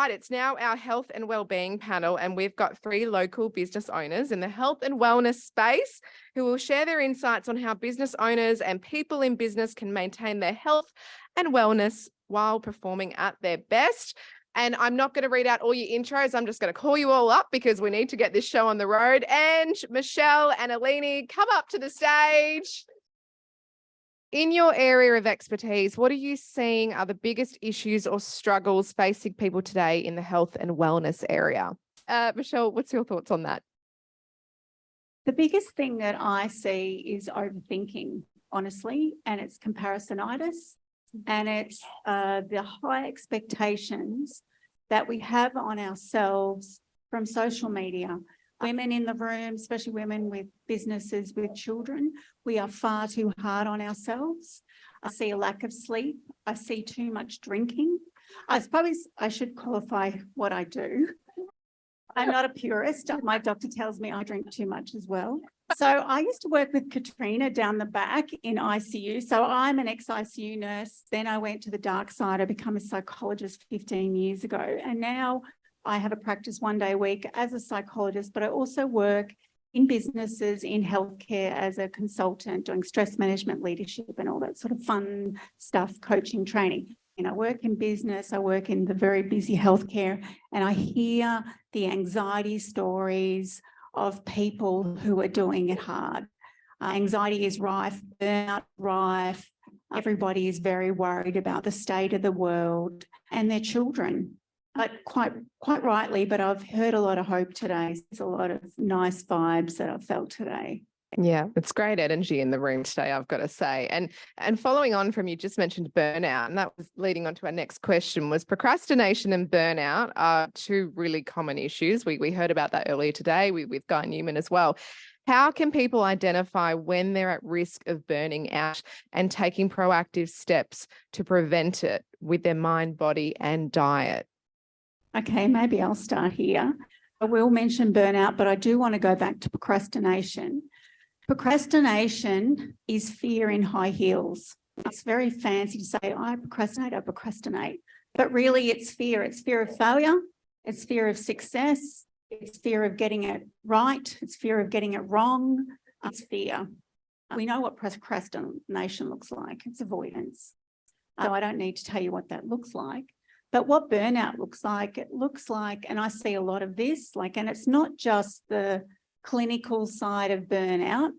right, it's now our health and wellbeing panel, and we've got 3 local business owners in the health and wellness space who will share their insights on how business owners and people in business can maintain their health and wellness while performing at their best. And I'm not going to read out all your intros. I'm just going to call you all up because we need to get this show on the road. And Michelle and Alini, come up to the stage. In your area of expertise, what are you seeing are the biggest issues or struggles facing people today in the health and wellness area? Michelle, what's your thoughts on that? The biggest thing that I see is overthinking, honestly, and it's comparisonitis, and it's the high expectations that we have on ourselves from social media. Women in the room, especially women with businesses with children, we are far too hard on ourselves. I see a lack of sleep. I see too much drinking. I suppose I should qualify what I do. I'm not a purist. My doctor tells me I drink too much as well. So I used to work with Katrina down the back in ICU. So I'm an ex-ICU nurse. Then I went to the dark side. I became a psychologist 15 years ago. And now I have a practice 1 day a week as a psychologist, but I also work in businesses, in healthcare as a consultant, doing stress management, leadership, and all that sort of fun stuff, coaching, training. And I work in business, I work in the very busy healthcare, and I hear the anxiety stories of people who are doing it hard. Anxiety is rife, burnout rife. Everybody is very worried about the state of the world and their children. But quite rightly, but I've heard a lot of hope today. There's a lot of nice vibes that I've felt today. Yeah, it's great energy in the room today, I've got to say. And following on from, you just mentioned burnout, and that was leading on to our next question, was procrastination and burnout are 2 really common issues. We heard about that earlier today with Guy Newman as well. How can people identify when they're at risk of burning out and taking proactive steps to prevent it with their mind, body, and diet? Okay, maybe I'll start here. I will mention burnout, but I do want to go back to procrastination. Procrastination is fear in high heels. It's very fancy to say, I procrastinate. But really it's fear. It's fear of failure. It's fear of success. It's fear of getting it right. It's fear of getting it wrong. It's fear. We know what procrastination looks like. It's avoidance. So I don't need to tell you what that looks like. But what burnout looks like, it looks like, and I see a lot of this, and it's not just the clinical side of burnout,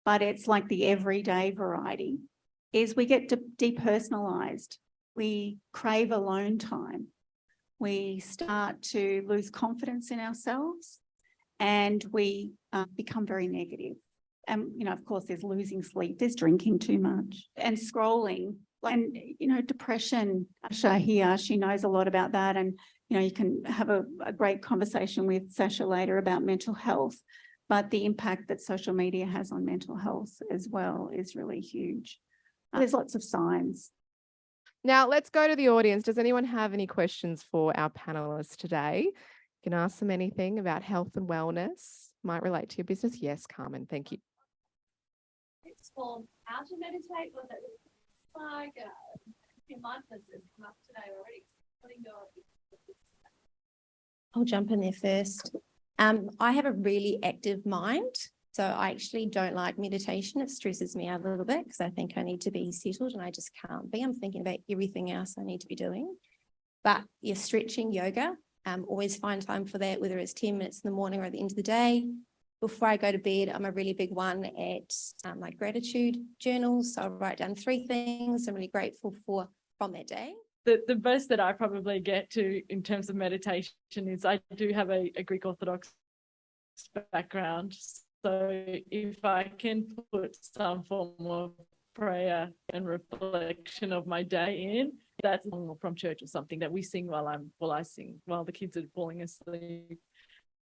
but it's like the everyday variety, is we get depersonalized. We crave alone time. We start to lose confidence in ourselves, and we become very negative. And, of course, there's losing sleep, there's drinking too much and scrolling. And, depression, Sasha here, she knows a lot about that. And, you can have a great conversation with Sasha later about mental health. But the impact that social media has on mental health as well is really huge. There's lots of signs. Now, let's go to the audience. Does anyone have any questions for our panelists today? You can ask them anything about health and wellness. Might relate to your business. Yes, Carmen, thank you. It's called How to Meditate with It. Like your mindfulness has come up today already. I'll jump in there first. I have a really active mind, so I actually don't like meditation. It stresses me out a little bit because I think I need to be settled and I just can't be. I'm thinking about everything else I need to be doing. But yeah, stretching, yoga, always find time for that, whether it's 10 minutes in the morning or at the end of the day. Before I go to bed, I'm a really big one at my gratitude journals. So I write down 3 things I'm really grateful for from that day. The best that I probably get to in terms of meditation is I do have a Greek Orthodox background. So if I can put some form of prayer and reflection of my day in, that's from church or something that we sing while I sing while the kids are falling asleep.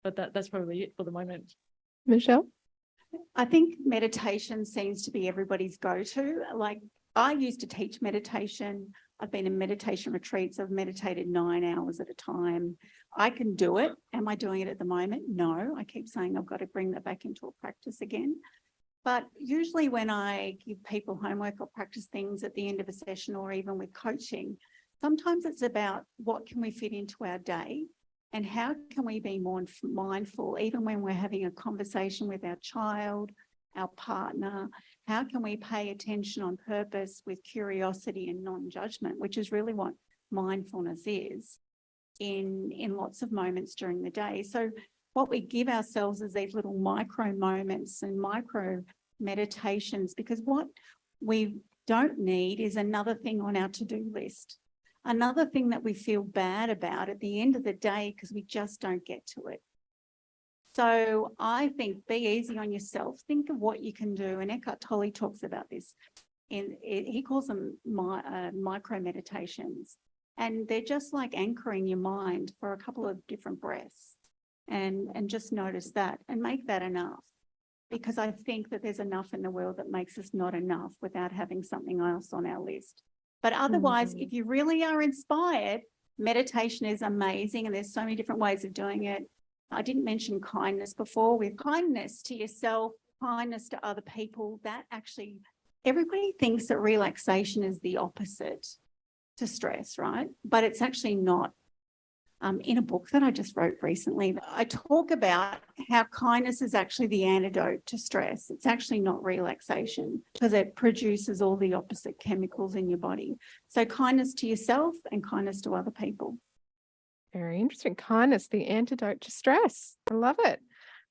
But that's probably it for the moment. Michelle? I think meditation seems to be everybody's go-to. I used to teach meditation. I've been in meditation retreats. I've meditated 9 hours at a time. I can do it. Am I doing it at the moment? No. I keep saying I've got to bring that back into a practice again. But usually when I give people homework or practice things at the end of a session or even with coaching, Sometimes it's about what can we fit into our day and how can we be more mindful, even when we're having a conversation with our child, our partner, how can we pay attention on purpose with curiosity and non-judgment, which is really what mindfulness is in lots of moments during the day. So what we give ourselves is these little micro moments and micro meditations, because what we don't need is another thing on our to-do list, another thing that we feel bad about at the end of the day because we just don't get to it. So I think be easy on yourself. Think of what you can do. And Eckhart Tolle talks about this. He calls them micro meditations. And they're just like anchoring your mind for a couple of different breaths. And just notice that and make that enough. Because I think that there's enough in the world that makes us not enough without having something else on our list. But otherwise, if you really are inspired, meditation is amazing. And there's so many different ways of doing it. I didn't mention kindness before. With kindness to yourself, kindness to other people, that actually, everybody thinks that relaxation is the opposite to stress, right? But it's actually not. In a book that I just wrote recently, I talk about how kindness is actually the antidote to stress. It's actually not relaxation because it produces all the opposite chemicals in your body. So kindness to yourself and kindness to other people. Very interesting. Kindness, the antidote to stress. I love it.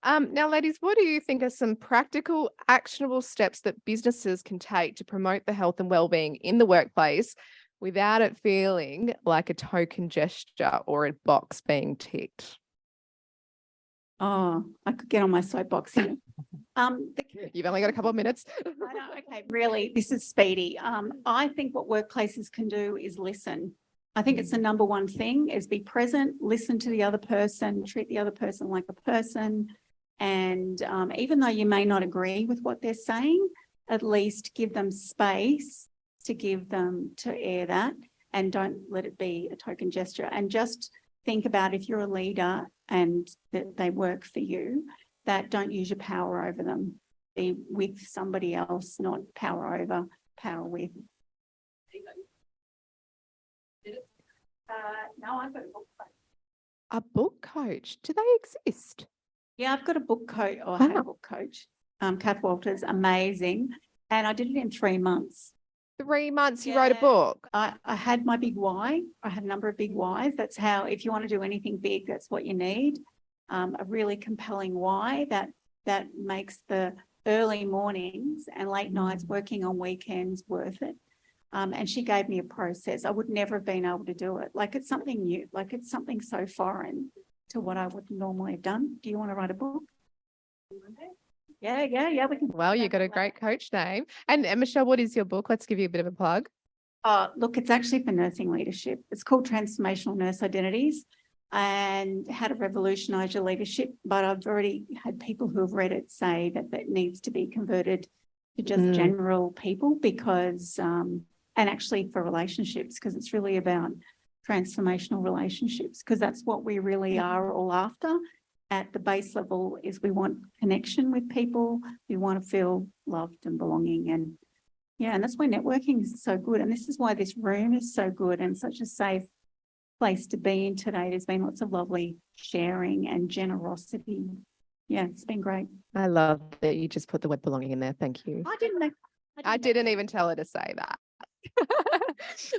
Now, ladies, what do you think are some practical, actionable steps that businesses can take to promote the health and well-being in the workplace without it feeling like a token gesture or a box being ticked? Oh, I could get on my soapbox here. You've only got a couple of minutes. I know, okay, really, this is speedy. I think what workplaces can do is listen. I think it's the number one thing is be present, listen to the other person, treat the other person like a person. And even though you may not agree with what they're saying, at least give them space to give them to air that and don't let it be a token gesture. And just think about if you're a leader and that they work for you, that don't use your power over them. Be with somebody else, not power over, power with. No, I've got a book coach. A book coach? Do they exist? Yeah, I've got a book coach, or I had a book coach, Kath Walters, amazing. And I did it in 3 months. 3 months you wrote a book? I had my big why. I had a number of big whys. That's how, if you want to do anything big, that's what you need. A really compelling why that makes the early mornings and late nights working on weekends worth it. And she gave me a process. I would never have been able to do it. Like it's something new, like it's something so foreign to what I would normally have done. Do you want to write a book? Yeah. We can. Well, you got a great coach name. And Michelle, what is your book? Let's give you a bit of a plug. Look, it's actually for nursing leadership. It's called Transformational Nurse Identities and How to Revolutionize Your Leadership. But I've already had people who have read it say that needs to be converted to just general people because, and actually for relationships, because it's really about transformational relationships, because that's what we really are all after. At the base level is we want connection with people. We want to feel loved and belonging. And yeah, and that's why networking is so good. And this is why this room is so good and such a safe place to be in today. There's been lots of lovely sharing and generosity. Yeah, it's been great. I love that you just put the word belonging in there. Thank you. I didn't even tell her to say that.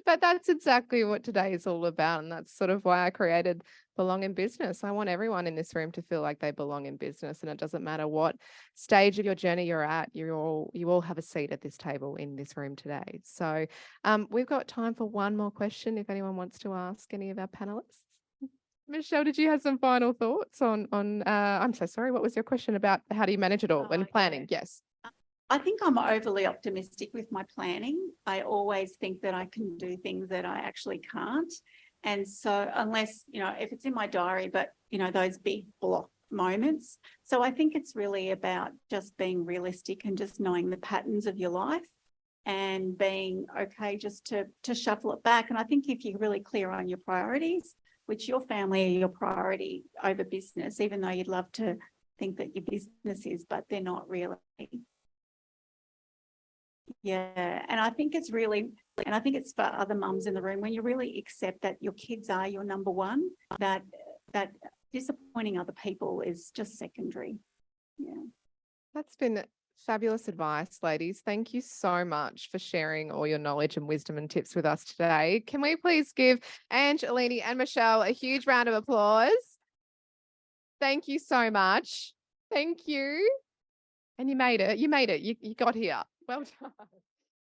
But that's exactly what today is all about. And that's sort of why I created Belong in Business. I want everyone in this room to feel like they belong in business. And it doesn't matter what stage of your journey you're at, you all have a seat at this table in this room today. So we've got time for one more question if anyone wants to ask any of our panelists. Michelle, did you have some final thoughts on I'm so sorry, what was your question about how do you manage it all when planning? Yes. I think I'm overly optimistic with my planning. I always think that I can do things that I actually can't. And so unless, if it's in my diary, but, those big block moments. So I think it's really about just being realistic and just knowing the patterns of your life and being okay just to shuffle it back. And I think if you're really clear on your priorities, which your family are your priority over business, even though you'd love to think that your business is, but they're not really. Yeah, and I think it's really And I think it's for other mums in the room, when you really accept that your kids are your number one, that disappointing other people is just secondary. Yeah. That's been fabulous advice, ladies. Thank you so much for sharing all your knowledge and wisdom and tips with us today. Can we please give Angelini and Michelle a huge round of applause? Thank you so much. Thank you. And you made it. You got here. Well done.